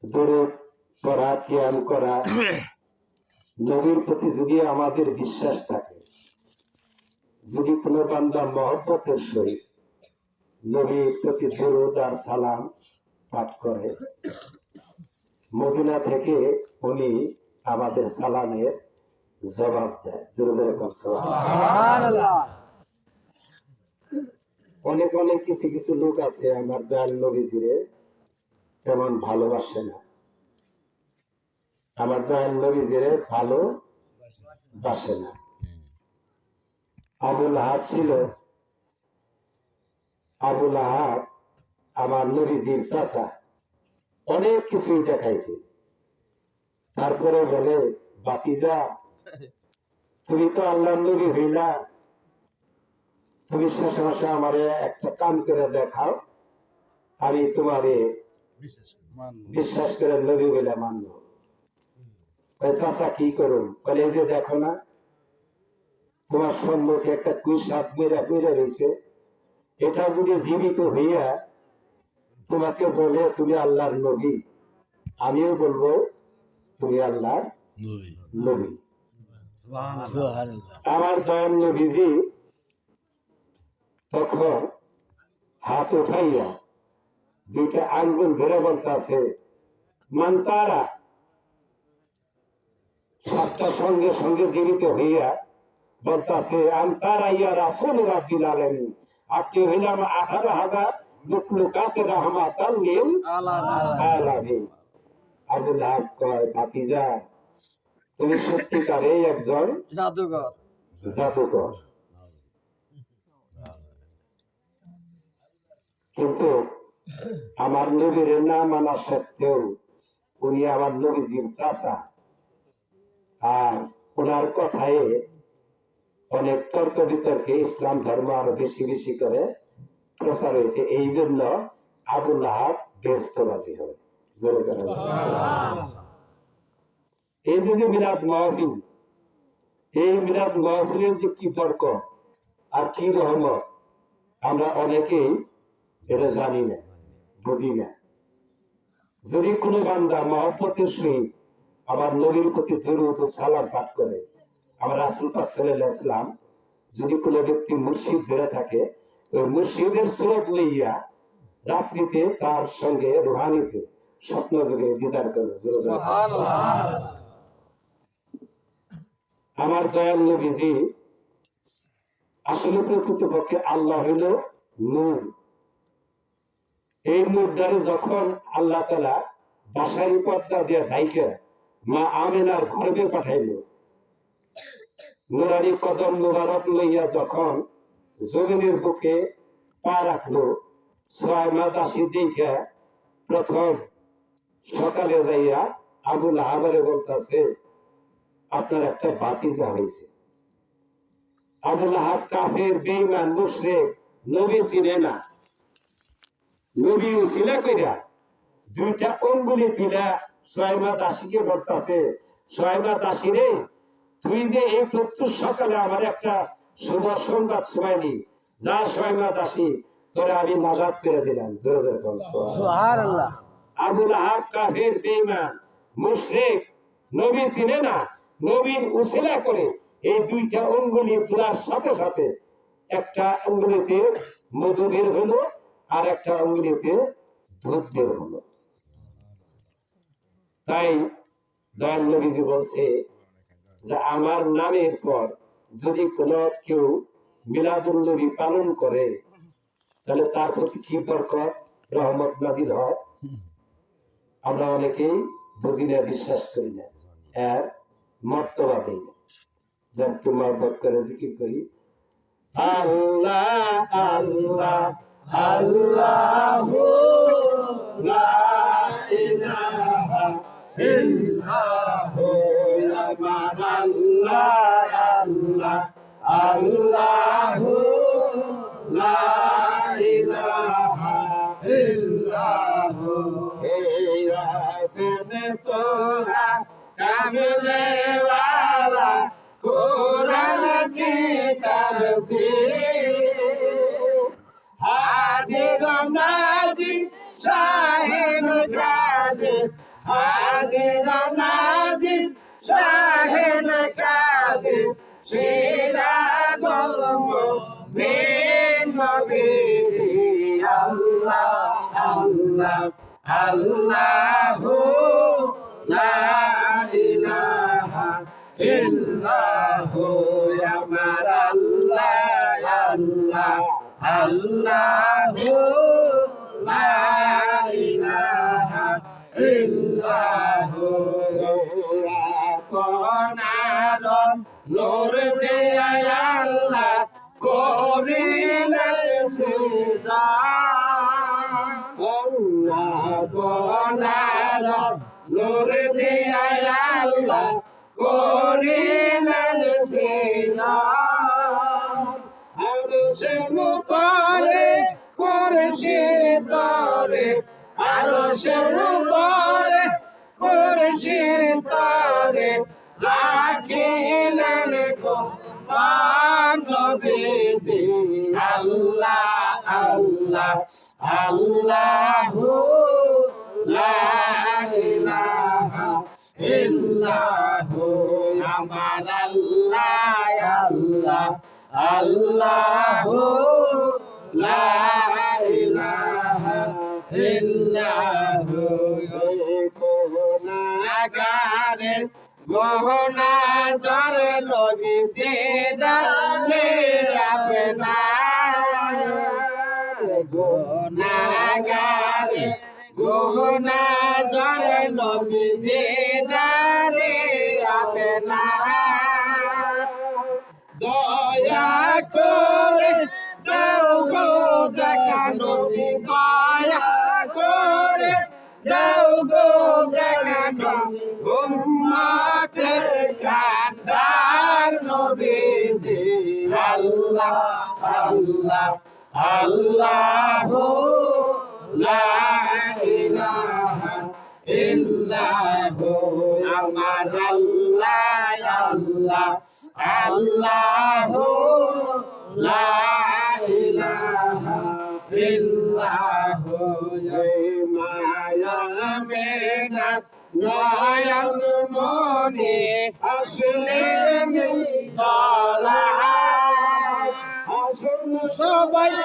দরুদ পড়া, কিয়াম করা, নবীর প্রতি যদি আমাদের বিশ্বাস থাকে, যদি কোনো বান্দা মহব্বতের সহিত নবীর প্রতি দরুদ আর সালাম পাঠ করে, মদিনা থেকে উনি আমাদের সালামের জবাব দেয়। অনেক অনেক কিছু কিছু লোক আছে আমার দয়াল নবীজিরে তেমন ভালোবাসে না, আমার দয়াল নবীজিরে ভালোবাসে না। আবুল আহাব ছিল, আবুল আহাব আমার নবীজির চাচা, অনেক কিছুই দেখাইছে। তারপরে বলে, বাতিজা তুমি তো আল্লাহ নবী হইলা, তুমি শেষে মাসে আমারে একটা কাম করে দেখাও, আমি তোমারে বিশ্বাস করে নবী বলে মানব। চাচা কি করুন? বলে, যে দেখো না তোমার সম্মুখে একটা কুইসাপ মেরা মেরে রয়েছে, এটা যদি জীবিত হইয়া তোমাকে বলে তুমি আল্লাহর নবী, আমিও বলবো তুমি আল্লাহর নবী। আমার দয়াল নবীজি তখন হাত উঠাইয়া দুইটা আঙ্গুল ধরে বলতেছে, মানতারা, সাতটা সঙ্গে সঙ্গে জীবিত হইয়া বলতেছে, আনতারা ইয়া রাসূল রাব্বিল আলামিন, আপনি হইলাম 18,000 মখলুকাতের রাহমাতাল লিল আলামিন। আবুল আহাব কয়, ভাতিজা তুমি সত্যিকারেই একজন জাদুকর। কিন্তু আমার নবীর না মানা সত্ত্বেও উনি আমার নবীজির চাচা, আর ওনার কথায় অনেক তর্ক বিতর্কে ইসলাম ধর্ম আরো বেশি বেশি করে প্রচার হয়েছে। এই জন্য আবুল আহাব ব্যস্তবাজি হয়। এই যে মিলাদ মাহফিল, এই মিলাদ মাহফিলের যে কি তর্ক আর কি রহমত, আমরা অনেকেই এটা জানি না, বুঝি না। যদি কোনো বান্দা মহব্বতের সহিত আমার নবীর প্রতি দরুদ ও সালাম পাঠ করে, আমার রাসূল পাক সাল্লাল্লাহু আলাইহি ওয়াসাল্লাম যদি কোনো ব্যক্তি মুর্শিদ ধরে থাকে, ওই মুর্শিদের সুরত লইয়া রাত্রিতে তার সঙ্গে রুহানিতে স্বপ্ন যোগে দিদার করে। আমার দয়াল নবীজি আসলে প্রকৃতপক্ষে আল্লাহ হইল নূর। এই নূর দ্বারে যখন আল্লাহ তাআলা বাসারি পর্দা দিয়ে ঢাইকে মা আমেনার গর্ভে পাঠাইল, নুরানি কদম মুবারক লইয়া যখন জমিনের বুকে পা রাখলো, 6 মাস দাসী দেখে প্রথম সকালে যাইয়া আবুল আহাবের বলতেছে, আপনার একটা ভাতিজা হয়েছে। আবুল আহাব কাফের, বেঈমান, মুশরিক, নবী চিনে না। নবী উসিলা কইরা দুইটা অঙ্গুলি তুলা 6 মাস দাসীকে বলতেছে, 6 মাস দাসী রে, তুই যে এই প্রত্যুষ সকালে আমার একটা শুভ সংবাদ শোনাইলি, যা 6 মাস দাসী তোরে আমি নাজাত করে দিলাম। সুবহানাল্লাহ। আবুল আহাব কাফের, বেঈমান, মুশরিক, নবী চিনে না, নবীর উসিলা করে এই দুইটা অঙ্গুলি তোলার সাথে সাথে একটা অঙ্গুলিতে মধু বের হলো আর একটা অঙ্গুলিতে দুধ বের হলো। তাই দয়াল নবীজি বলছে যে আমার নামের পর যদি কোনো কেউ মিলাদুন নবী পালন করে, তাহলে তার প্রতি কি বরকত রহমত নাজিল হয়। আমরা অনেকেই বুঝি না, বিশ্বাস করি না, এর মর্তবা দেই না। যেমন মহব্বত করে জিকির করি, আল্লাহ আল্লাহ আল্লাহু লা ইলাহা ইল্লাহু, আমার আল্লাহ আল্লাহ আল্লাহু লা ইলাহা ইল্লাহু। এই আসনে তোরা কামলে ওয়ালা কোরআন কি তাফসীর, হাজির নাজির শাহিন গাজী হাজির নাজির শাহেন কাদির সিরাজুল মুমিন নবীজি আল্লাহ আল্লাহ আল্লাহু লা ইলাহা ইল্লাহু আমার আল্লাহ আল্লাহ আল্লাহু লা ইলাহা ইল্লাহু কোনার নূর দিয়া আল্লাহ করিলেন সিজদা কোনার নূর দিয়া আল্লাহ করিলেন সিজদা আর সে উপরে কুরসির তরে আর সে উপরে কুরসির তরে রাখিলেন কোরআন নবীজি আল্লাহ আল্লাহ আল্লাহু লা ইলাহা ইল্লাহু আমার আল্লাহ আল্লাহ আল্লাহু লা ইলাহা ইল্লাহু গুনাহগারের গহনা জরে নবী দিদারে আপনার গুনাহগারের গহনা জরে নবী দিদারে আপনার দয়া করে দাও গো দেখা নবী দয়া করে দাও গো দেখা নবী উম্মতের কান্ডার নবীজি আল্লাহ আল্লাহ আল্লাহু লা ইলাহা ইল্লাহু আমার আল্লাহ আল্লাহ আল্লাহু লা ইলাহা ইল্লাহু মায়া মেনা নয়ন মনে আসলেন তলা আসুন সবাই